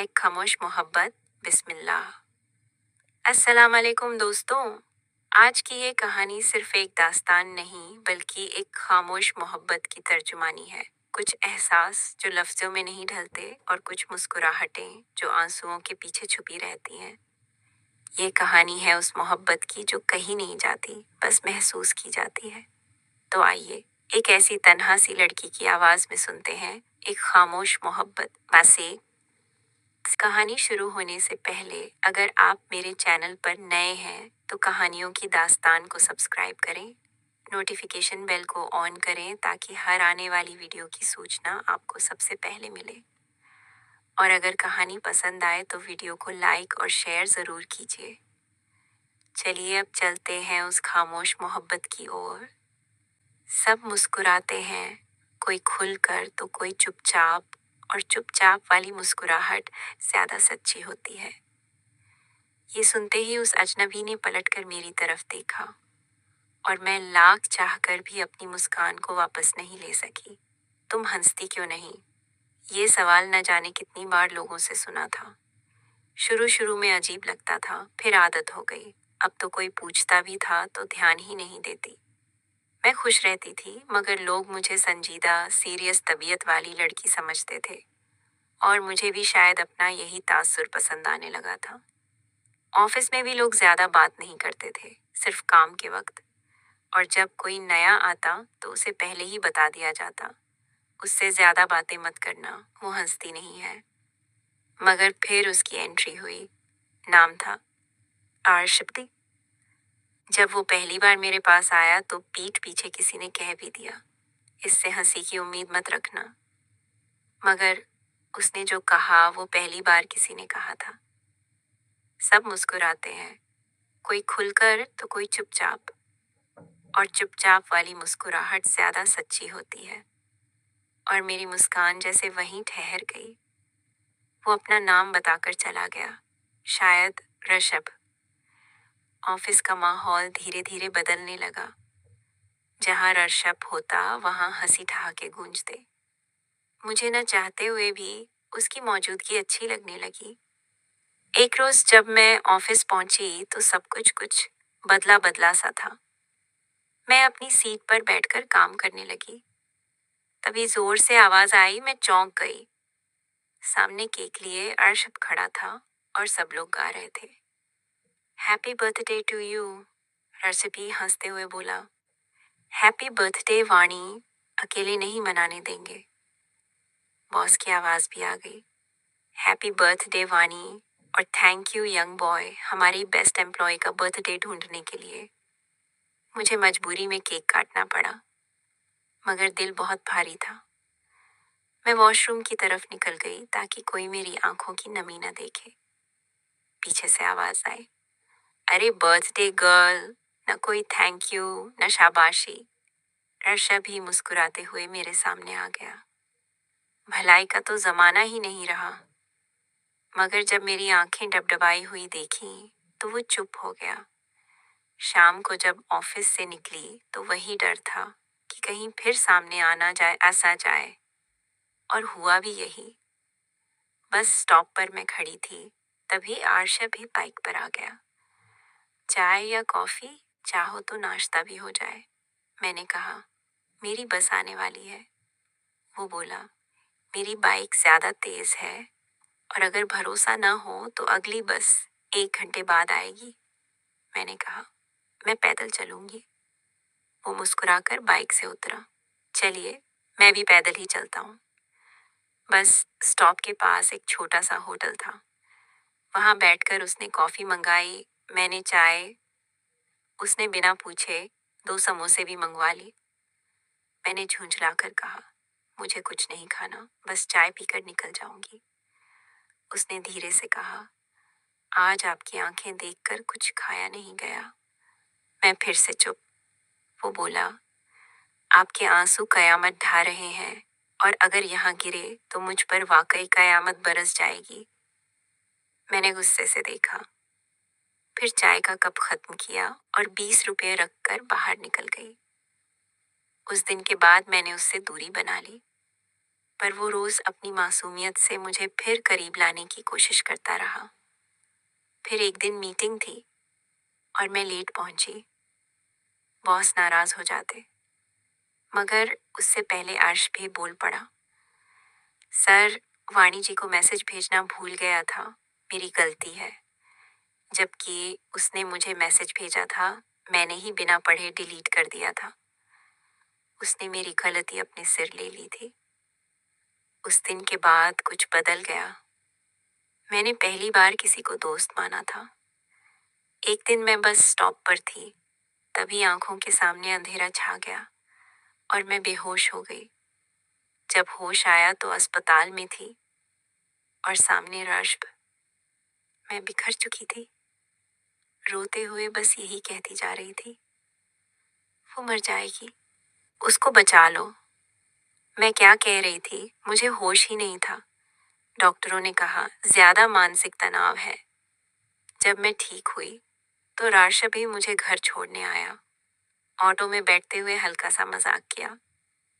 एक खामोश मोहब्बत। बिस्मिल्लाह। अस्सलाम वालेकुम दोस्तों। आज की ये कहानी सिर्फ एक दास्तान नहीं बल्कि एक खामोश मोहब्बत की तर्जुमानी है। कुछ एहसास जो लफ्जों में नहीं ढलते और कुछ मुस्कुराहटें जो आंसुओं के पीछे छुपी रहती हैं। ये कहानी है उस मोहब्बत की जो कहीं नहीं जाती, बस महसूस की जाती है। तो आइए एक ऐसी तन्हा सी लड़की की आवाज में सुनते हैं एक खामोश मोहब्बत। बस एक कहानी शुरू होने से पहले अगर आप मेरे चैनल पर नए हैं तो कहानियों की दास्तान को सब्सक्राइब करें, नोटिफिकेशन बेल को ऑन करें ताकि हर आने वाली वीडियो की सूचना आपको सबसे पहले मिले। और अगर कहानी पसंद आए तो वीडियो को लाइक और शेयर ज़रूर कीजिए। चलिए अब चलते हैं उस खामोश मोहब्बत की ओर। सब मुस्कुराते हैं, कोई खुलकर तो कोई चुपचाप, और चुपचाप वाली मुस्कुराहट ज्यादा सच्ची होती है। ये सुनते ही उस अजनबी ने पलटकर मेरी तरफ देखा और मैं लाख चाहकर भी अपनी मुस्कान को वापस नहीं ले सकी। तुम हंसती क्यों नहीं? ये सवाल न जाने कितनी बार लोगों से सुना था। शुरू शुरू में अजीब लगता था, फिर आदत हो गई। अब तो कोई पूछता भी था तो ध्यान ही नहीं देती। मैं खुश रहती थी मगर लोग मुझे संजीदा सीरियस तबीयत वाली लड़की समझते थे और मुझे भी शायद अपना यही तासुर पसंद आने लगा था। ऑफिस में भी लोग ज्यादा बात नहीं करते थे, सिर्फ काम के वक्त। और जब कोई नया आता तो उसे पहले ही बता दिया जाता, उससे ज्यादा बातें मत करना, वो हंसती नहीं है। मगर फिर उसकी एंट्री हुई। नाम था अर्शदी। जब वो पहली बार मेरे पास आया तो पीठ पीछे किसी ने कह भी दिया, इससे हंसी की उम्मीद मत रखना। मगर उसने जो कहा वो पहली बार किसी ने कहा था। सब मुस्कुराते हैं, कोई खुलकर तो कोई चुपचाप, और चुपचाप वाली मुस्कुराहट ज्यादा सच्ची होती है। और मेरी मुस्कान जैसे वहीं ठहर गई। वो अपना नाम बताकर चला गया, शायद ऋषभ। ऑफिस का माहौल धीरे धीरे बदलने लगा। जहां ऋषभ होता वहां हंसी ठहाके गूंजते। मुझे न चाहते हुए भी उसकी मौजूदगी अच्छी लगने लगी। एक रोज जब मैं ऑफिस पहुंची तो सब कुछ बदला बदला सा था। मैं अपनी सीट पर बैठकर काम करने लगी। तभी जोर से आवाज आई, मैं चौंक गई। सामने केक लिए अर्शद खड़ा था और सब लोग गा रहे थे। हैप्पी बर्थडे टू यू, रसिपी हंसते हुए बोला। हैप्पी बर्थडे वाणी, अकेले नहीं मनाने देंगे। बॉस की आवाज भी आ गई। हैप्पी बर्थडे वाणी, और थैंक यू यंग बॉय हमारी बेस्ट एम्प्लॉय का बर्थडे ढूंढने के लिए। मुझे मजबूरी में केक काटना पड़ा, मगर दिल बहुत भारी था। मैं वॉशरूम की तरफ निकल गई ताकि कोई मेरी आंखों की नमी न देखे। पीछे से आवाज आई, अरे बर्थडे गर्ल, न कोई थैंक यू न शाबाशी। रर्षा भी मुस्कुराते हुए मेरे सामने आ गया। भलाई का तो जमाना ही नहीं रहा। मगर जब मेरी आंखें डबडबाई हुई देखी तो वो चुप हो गया। शाम को जब ऑफिस से निकली तो वही डर था कि कहीं फिर सामने आना जाए ऐसा जाए। और हुआ भी यही। बस स्टॉप पर मैं खड़ी थी, तभी आरशा भी बाइक पर आ गया। चाय या कॉफी, चाहो तो नाश्ता भी हो जाए, मैंने कहा। मेरी बस आने वाली है। वो बोला, मेरी बाइक ज्यादा तेज है और अगर भरोसा न हो तो अगली बस 1 घंटे बाद आएगी। मैंने कहा, मैं पैदल चलूंगी। वो मुस्कुराकर बाइक से उतरा। चलिए, मैं भी पैदल ही चलता हूँ। बस स्टॉप के पास एक छोटा सा होटल था। वहां बैठकर उसने कॉफी मंगाई, मैंने चाय। उसने बिना पूछे 2 समोसे भी मंगवा ली। मैंने झुंझलाकर कहा, मुझे कुछ नहीं खाना, बस चाय पीकर निकल जाऊंगी। उसने धीरे से कहा, आज आपकी आंखें देखकर कुछ खाया नहीं गया। मैं फिर से चुप। वो बोला, आपके आंसू कयामत ढा रहे हैं और अगर यहाँ गिरे तो मुझ पर वाकई कयामत बरस जाएगी। मैंने गुस्से से देखा, फिर चाय का कप खत्म किया और 20 रुपये रखकर बाहर निकल गई। उस दिन के बाद मैंने उससे दूरी बना ली। पर वो रोज अपनी मासूमियत से मुझे फिर करीब लाने की कोशिश करता रहा। फिर एक दिन मीटिंग थी और मैं लेट पहुंची। बॉस नाराज हो जाते, मगर उससे पहले अर्श भी बोल पड़ा। सर, वाणी जी को मैसेज भेजना भूल गया था, मेरी गलती है। जबकि उसने मुझे मैसेज भेजा था, मैंने ही बिना पढ़े डिलीट कर दिया था। उसने मेरी गलती अपने सिर ले ली थी। उस दिन के बाद कुछ बदल गया। मैंने पहली बार किसी को दोस्त माना था। एक दिन मैं बस स्टॉप पर थी, तभी आंखों के सामने अंधेरा छा गया और मैं बेहोश हो गई। जब होश आया तो अस्पताल में थी और सामने रश्ब। मैं बिखर चुकी थी, रोते हुए बस यही कहती जा रही थी, वो मर जाएगी, उसको बचा लो। मैं क्या कह रही थी, मुझे होश ही नहीं था। डॉक्टरों ने कहा ज्यादा मानसिक तनाव है। जब मैं ठीक हुई तो राशा भी मुझे घर छोड़ने आया। ऑटो में बैठते हुए हल्का सा मजाक किया,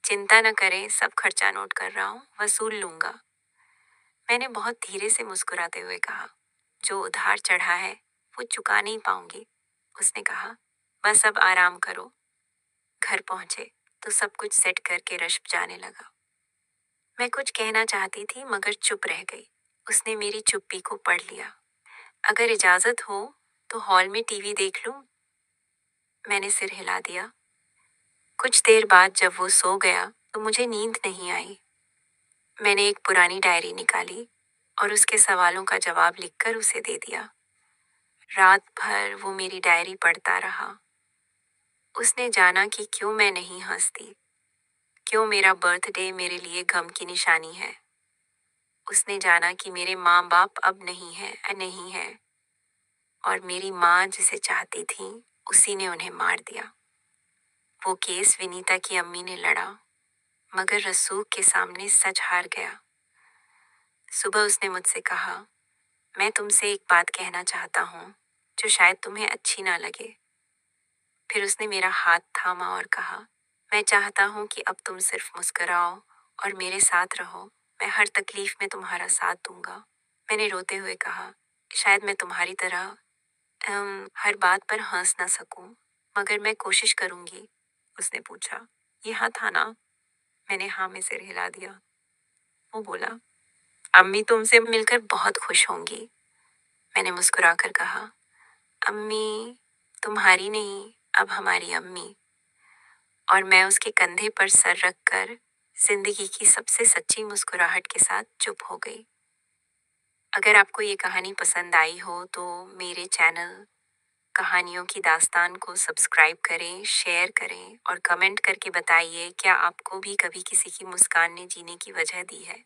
चिंता न करें, सब खर्चा नोट कर रहा हूँ, वसूल लूंगा। मैंने बहुत धीरे से मुस्कुराते हुए कहा, जो उधार चढ़ा है वो चुका नहीं पाऊंगी। उसने कहा, बस अब आराम करो। घर पहुंचे तो सब कुछ सेट करके रश्ब जाने लगा। मैं कुछ कहना चाहती थी मगर चुप रह गई। उसने मेरी चुप्पी को पढ़ लिया। अगर इजाजत हो तो हॉल में टीवी देख लूं? मैंने सिर हिला दिया। कुछ देर बाद जब वो सो गया तो मुझे नींद नहीं आई। मैंने एक पुरानी डायरी निकाली और उसके सवालों का जवाब लिखकर उसे दे दिया। रात भर वो मेरी डायरी पढ़ता रहा। उसने जाना कि क्यों मैं नहीं हंसती, क्यों मेरा बर्थडे मेरे लिए गम की निशानी है। उसने जाना कि मेरे माँ बाप अब नहीं है और मेरी माँ जिसे चाहती थी उसी ने उन्हें मार दिया। वो केस विनीता की अम्मी ने लड़ा, मगर रसूख के सामने सच हार गया। सुबह उसने मुझसे कहा, मैं तुमसे एक बात कहना चाहता हूँ जो शायद तुम्हें अच्छी ना लगे। फिर उसने मेरा हाथ थामा और कहा, मैं चाहता हूँ कि अब तुम सिर्फ मुस्कुराओ और मेरे साथ रहो। मैं हर तकलीफ में तुम्हारा साथ दूंगा। मैंने रोते हुए कहा, शायद मैं तुम्हारी तरह हर बात पर हंस ना सकूं, मगर मैं कोशिश करूंगी। उसने पूछा, ये हाँ था ना? मैंने हाँ में सिर हिला दिया। वो बोला, अम्मी तुमसे मिलकर बहुत खुश होंगी। मैंने मुस्कुराकर कहा, अम्मी तुम्हारी नहीं, अब हमारी अम्मी। और मैं उसके कंधे पर सर रखकर जिंदगी की सबसे सच्ची मुस्कुराहट के साथ चुप हो गई। अगर आपको ये कहानी पसंद आई हो तो मेरे चैनल कहानियों की दास्तान को सब्सक्राइब करें, शेयर करें और कमेंट करके बताइए क्या आपको भी कभी किसी की मुस्कान ने जीने की वजह दी है।